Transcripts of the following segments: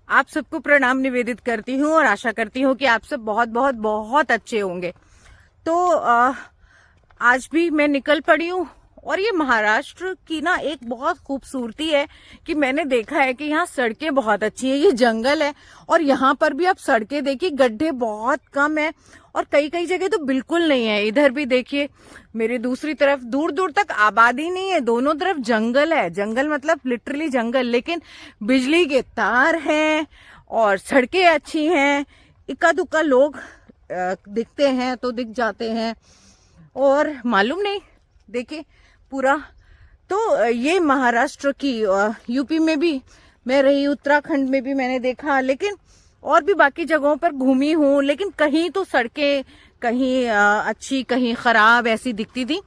आप सबको प्रणाम निवेदित करती हूँ और आशा करती हूँ कि आप सब बहुत बहुत बहुत अच्छे होंगे। तो आज भी मैं निकल पड़ी हूँ और ये महाराष्ट्र की ना एक बहुत खूबसूरती है कि मैंने देखा है कि यहाँ सड़कें बहुत अच्छी है। ये जंगल है और यहाँ पर भी आप सड़कें देखिए, गड्ढे बहुत कम है और कई कई जगह तो बिल्कुल नहीं है। इधर भी देखिए, मेरे दूसरी तरफ दूर दूर तक आबादी नहीं है, दोनों तरफ जंगल है। जंगल मतलब लिटरली जंगल, लेकिन बिजली के तार हैं और सड़कें अच्छी हैं। इक्का दुक्का लोग दिखते हैं तो दिख जाते हैं और मालूम नहीं, देखिए पूरा। तो ये महाराष्ट्र की, यूपी में भी मैं रही, उत्तराखंड में भी मैंने देखा, लेकिन और भी बाकी जगहों पर घूमी हूँ, लेकिन कहीं तो सड़कें कहीं अच्छी कहीं खराब ऐसी दिखती थी,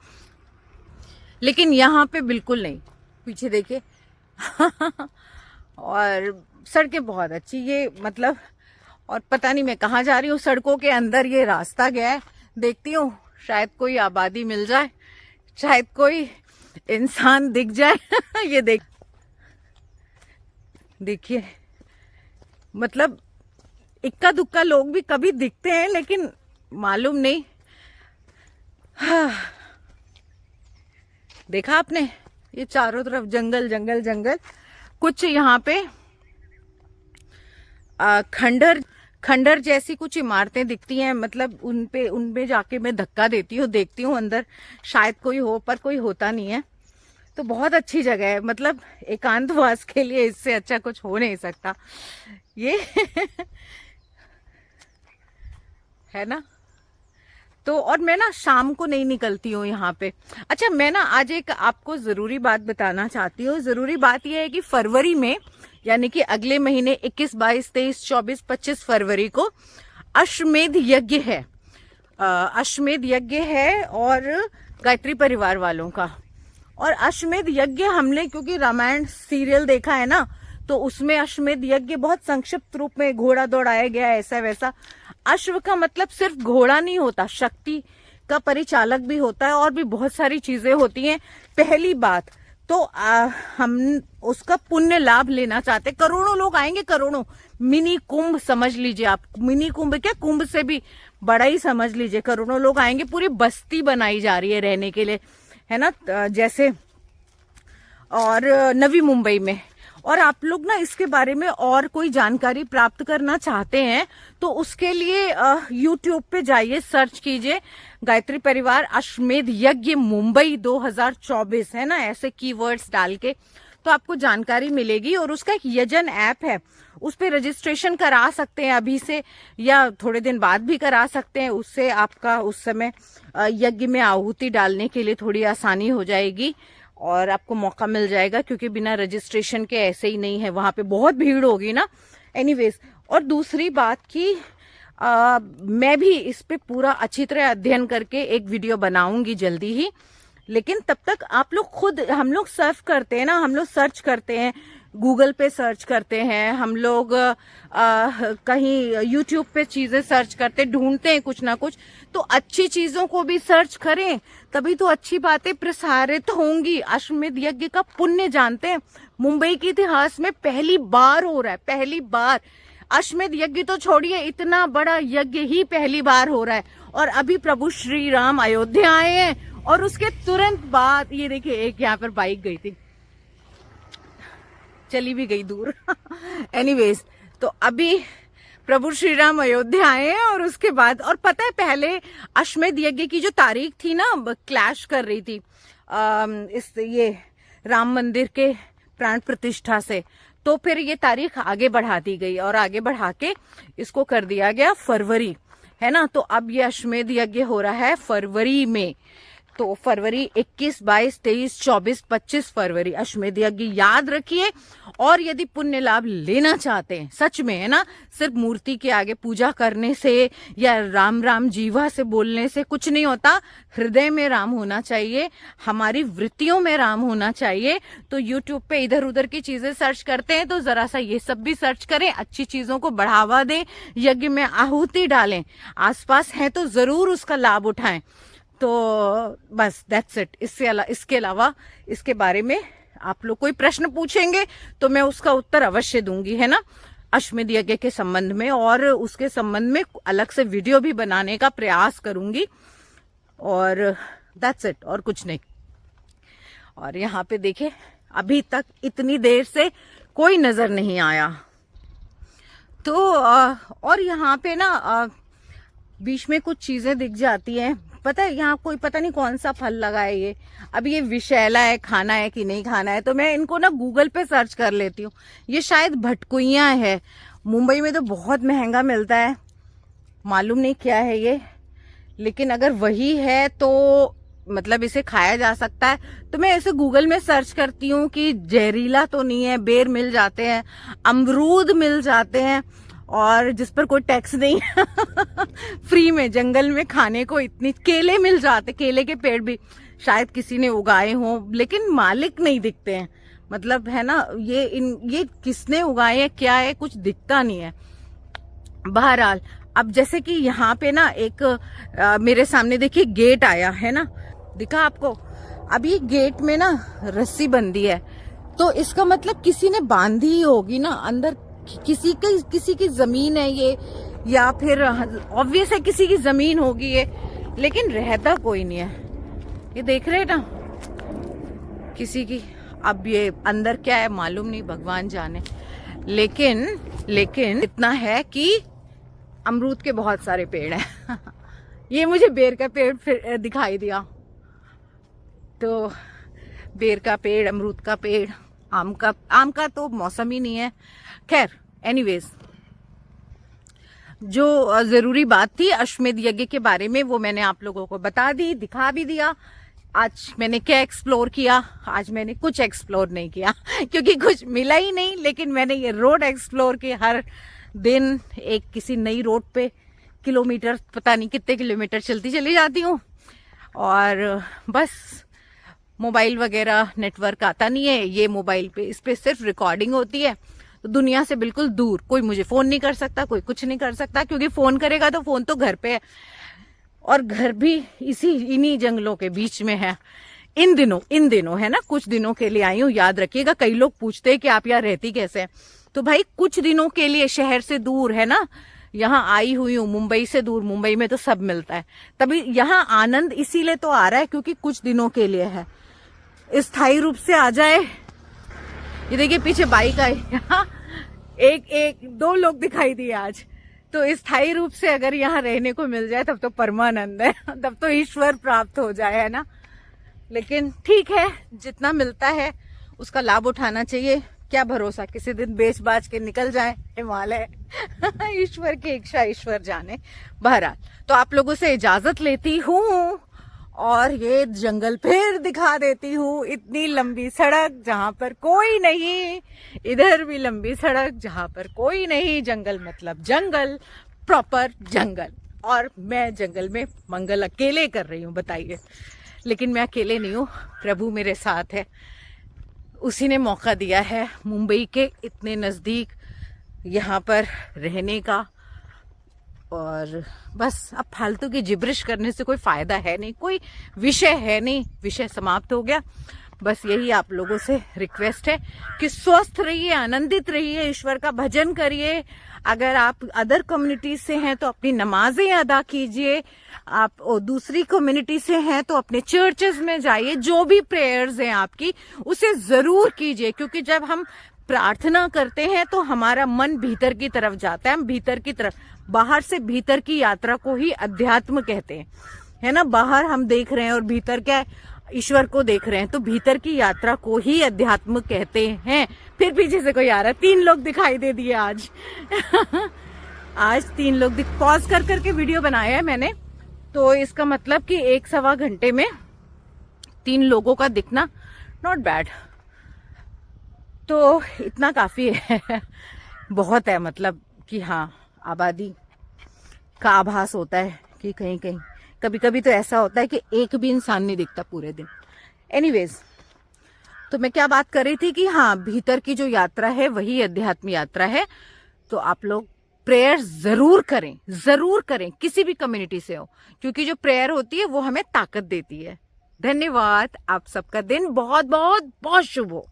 लेकिन यहाँ पे बिल्कुल नहीं। पीछे देखिए और सड़कें बहुत अच्छी, ये मतलब। और पता नहीं मैं कहाँ जा रही हूँ, सड़कों के अंदर ये रास्ता गया है, देखती हूँ शायद कोई आबादी मिल जाए, शायद कोई इंसान दिख जाए ये देखिए, मतलब इक्का दुक्का लोग भी कभी दिखते हैं, लेकिन मालूम नहीं। देखा आपने, ये चारों तरफ जंगल जंगल जंगल। कुछ यहाँ पे खंडर खंडर जैसी कुछ इमारतें दिखती हैं, मतलब उनपे जाके मैं धक्का देती हूँ, देखती हूँ अंदर शायद कोई हो, पर कोई होता नहीं है। तो बहुत अच्छी जगह है, मतलब एकांतवास के लिए इससे अच्छा कुछ हो नहीं सकता ये है ना। तो और मैं ना शाम को नहीं निकलती हूँ यहाँ पे। अच्छा, मैं ना आज एक आपको जरूरी बात बताना चाहती हूँ। जरूरी बात यह है कि फरवरी में, यानी कि अगले महीने 21, 22, 23, 24, 25 फरवरी को अश्वमेध यज्ञ है। अश्वमेध यज्ञ है और गायत्री परिवार वालों का। और अश्वमेध यज्ञ हमने क्योंकि रामायण सीरियल देखा है ना, तो उसमें अश्वमेध यज्ञ बहुत संक्षिप्त रूप में घोड़ा दौड़ाया गया है, ऐसा वैसा। अश्व का मतलब सिर्फ घोड़ा नहीं होता, शक्ति का परिचालक भी होता है और भी बहुत सारी चीजें होती हैं। पहली बात तो हम उसका पुण्य लाभ लेना चाहते, करोड़ों लोग आएंगे, करोड़ों। मिनी कुंभ समझ लीजिए आप, मिनी कुंभ क्या, कुंभ से भी बड़ा ही समझ लीजिए। करोड़ों लोग आएंगे, पूरी बस्ती बनाई जा रही है रहने के लिए, है ना, जैसे। और नवी मुंबई में। और आप लोग ना इसके बारे में और कोई जानकारी प्राप्त करना चाहते हैं तो उसके लिए YouTube पे जाइए, सर्च कीजिए गायत्री परिवार अश्वमेध यज्ञ मुंबई 2024, है ना, ऐसे कीवर्ड्स डाल के तो आपको जानकारी मिलेगी। और उसका एक यजन ऐप है, उस पे रजिस्ट्रेशन करा सकते हैं अभी से या थोड़े दिन बाद भी करा सकते हैं। उससे आपका उस समय यज्ञ में आहुति डालने के लिए थोड़ी आसानी हो जाएगी और आपको मौका मिल जाएगा, क्योंकि बिना रजिस्ट्रेशन के ऐसे ही नहीं है, वहां पे बहुत भीड़ होगी ना। एनीवेज, और दूसरी बात कि मैं भी इस पे पूरा अच्छी तरह अध्ययन करके एक वीडियो बनाऊंगी जल्दी ही। लेकिन तब तक आप लोग खुद, हम लोग सर्फ करते हैं ना, हम लोग सर्च करते हैं, गूगल पे सर्च करते हैं, हम लोग कहीं यूट्यूब पे चीजें सर्च करते, ढूंढते हैं कुछ ना कुछ। तो अच्छी चीजों को भी सर्च करें, तभी तो अच्छी बातें प्रसारित होंगी। अश्वमेध यज्ञ का पुण्य जानते हैं, मुंबई के इतिहास में पहली बार हो रहा है, पहली बार। अश्वमेध यज्ञ तो छोड़िए, इतना बड़ा यज्ञ ही पहली बार हो रहा है। और अभी प्रभु श्री राम अयोध्या आए हैं और उसके तुरंत बाद ये देखिए, एक यहाँ पर बाइक गई थी, चली भी गई दूर एनीवेज, तो अभी प्रभु श्री राम अयोध्या आए हैं और उसके बाद, और पता है पहले अश्वमेध यज्ञ की जो तारीख थी ना, क्लैश कर रही थी इस ये राम मंदिर के प्राण प्रतिष्ठा से। तो फिर ये तारीख आगे बढ़ा दी गई और आगे बढ़ा के इसको कर दिया गया फरवरी, है ना। तो अब ये अश्वमेध यज्ञ हो रहा है फरवरी में। तो फरवरी 21, 22, 23, 24, 25 फरवरी अश्वमेध यज्ञ याद रखिए। और यदि पुण्य लाभ लेना चाहते हैं सच में, है ना, सिर्फ मूर्ति के आगे पूजा करने से या राम राम जीवा से बोलने से कुछ नहीं होता। हृदय में राम होना चाहिए, हमारी वृत्तियों में राम होना चाहिए। तो YouTube पे इधर उधर की चीजें सर्च करते हैं तो जरा सा ये सब भी सर्च करें, अच्छी चीजों को बढ़ावा दें, यज्ञ में आहुति डालें, आसपास है तो जरूर उसका लाभ उठाएं। तो बस दैट्स इट। इसके अलावा इसके बारे में आप लोग कोई प्रश्न पूछेंगे तो मैं उसका उत्तर अवश्य दूंगी, है ना। अश्वमेध यज्ञ के संबंध में, और उसके संबंध में अलग से वीडियो भी बनाने का प्रयास करूंगी। और दैट्स इट, और कुछ नहीं। और यहाँ पे देखे अभी तक इतनी देर से कोई नजर नहीं आया। तो और यहाँ पे ना बीच में कुछ चीजें दिख जाती हैं। पता है यहाँ कोई पता नहीं कौन सा फल लगा है ये, अब ये विषैला है, खाना है कि नहीं खाना है, तो मैं इनको ना गूगल पे सर्च कर लेती हूँ। ये शायद भटकुइयाँ है, मुंबई में तो बहुत महंगा मिलता है, मालूम नहीं क्या है ये, लेकिन अगर वही है तो मतलब इसे खाया जा सकता है। तो मैं ऐसे गूगल में सर्च करती हूँ कि जहरीला तो नहीं है, बेर मिल जाते हैं, अमरूद मिल जाते हैं, और जिस पर कोई टैक्स नहीं फ्री में जंगल में खाने को इतनी, केले मिल जाते, केले के पेड़ भी शायद किसी ने उगाए हों, लेकिन मालिक नहीं दिखते हैं। मतलब है ना, ये किसने उगाए हैं, क्या है, कुछ दिखता नहीं है। बहरहाल अब जैसे कि यहाँ पे ना एक मेरे सामने देखिए गेट आया है ना, दिखा आपको। अब ये गेट में ना रस्सी बंधी है, तो इसका मतलब किसी ने बांधी ही होगी ना अंदर। किसी की जमीन है ये, या फिर ऑब्वियस है किसी की जमीन होगी ये, लेकिन रहता कोई नहीं है। ये देख रहे हैं ना, किसी की। अब ये अंदर क्या है मालूम नहीं, भगवान जाने। लेकिन इतना है कि अमरूद के बहुत सारे पेड़ हैं ये मुझे बेर का पेड़ फिर दिखाई दिया, तो बेर का पेड़, अमरूद का पेड़, आम का तो मौसम ही नहीं है। खैर एनीवेज, जो जरूरी बात थी अश्वमेध यज्ञ के बारे में वो मैंने आप लोगों को बता दी, दिखा भी दिया। आज मैंने क्या एक्सप्लोर किया, आज मैंने कुछ एक्सप्लोर नहीं किया क्योंकि कुछ मिला ही नहीं, लेकिन मैंने ये रोड एक्सप्लोर की। हर दिन एक किसी नई रोड पे किलोमीटर, पता नहीं कितने किलोमीटर चलती चली जाती हूँ, और बस मोबाइल वगैरह नेटवर्क आता नहीं है ये मोबाइल पे, इस पे सिर्फ रिकॉर्डिंग होती है, तो दुनिया से बिल्कुल दूर। कोई मुझे फोन नहीं कर सकता, कोई कुछ नहीं कर सकता, क्योंकि फोन करेगा तो फोन तो घर पे है, और घर भी इन्हीं जंगलों के बीच में है। इन दिनों है ना, कुछ दिनों के लिए आई हूँ, याद रखिएगा। कई लोग पूछते हैं कि आप यहाँ रहती कैसे हैं, तो भाई कुछ दिनों के लिए, शहर से दूर है ना, यहाँ आई हुई हूँ, मुंबई से दूर। मुंबई में तो सब मिलता है, तभी यहाँ आनंद इसीलिए तो आ रहा है क्योंकि कुछ दिनों के लिए है। स्थायी रूप से आ जाए, ये देखिए पीछे बाइक आई एक दो लोग दिखाई दिए आज, तो स्थायी रूप से अगर यहाँ रहने को मिल जाए तब तो परमानंद है तब तो ईश्वर प्राप्त हो जाए, है ना। लेकिन ठीक है, जितना मिलता है उसका लाभ उठाना चाहिए। क्या भरोसा, किसी दिन बेच बाच के निकल जाए हिमालय ईश्वर की इच्छा, ईश्वर जाने। बहरहाल तो आप लोगों से इजाजत लेती हूँ, और ये जंगल फिर दिखा देती हूँ। इतनी लंबी सड़क जहाँ पर कोई नहीं, इधर भी लंबी सड़क जहाँ पर कोई नहीं। जंगल मतलब जंगल, प्रॉपर जंगल, और मैं जंगल में मंगल अकेले कर रही हूँ, बताइए। लेकिन मैं अकेले नहीं हूँ, प्रभु मेरे साथ है, उसी ने मौका दिया है मुंबई के इतने नज़दीक यहाँ पर रहने का। और बस अब फालतू की जिब्रिश करने से कोई फायदा है नहीं, कोई विषय है नहीं, विषय समाप्त हो गया। बस यही आप लोगों से रिक्वेस्ट है कि स्वस्थ रहिए, आनंदित रहिए, ईश्वर का भजन करिए। अगर आप अदर कम्युनिटी से हैं तो अपनी नमाजें अदा कीजिए, आप दूसरी कम्युनिटी से हैं तो अपने चर्चेस में जाइए, जो भी प्रेयर्स हैं आपकी उसे जरूर कीजिए, क्योंकि जब हम प्रार्थना करते हैं तो हमारा मन भीतर की तरफ जाता है, हम भीतर की तरफ, बाहर से भीतर की यात्रा को ही अध्यात्म कहते हैं, है ना। बाहर हम देख रहे हैं और भीतर क्या है, ईश्वर को देख रहे हैं, तो भीतर की यात्रा को ही अध्यात्म कहते हैं। फिर पीछे से कोई आ रहा है, 3 लोग दिखाई दे दिए आज आज 3 लोग पॉज कर करके वीडियो बनाया है मैंने, तो इसका मतलब कि 1-1.25 घंटे में 3 लोगों का दिखना नॉट बैड, तो इतना काफी है बहुत है। मतलब कि हाँ, आबादी का आभास होता है कि कहीं कहीं, कभी कभी तो ऐसा होता है कि एक भी इंसान नहीं दिखता पूरे दिन। एनीवेज, तो मैं क्या बात कर रही थी कि हाँ, भीतर की जो यात्रा है वही अध्यात्म यात्रा है। तो आप लोग प्रेयर जरूर करें, किसी भी कम्युनिटी से हो, क्योंकि जो प्रेयर होती है वो हमें ताकत देती है। धन्यवाद, आप सबका दिन बहुत बहुत बहुत शुभ हो।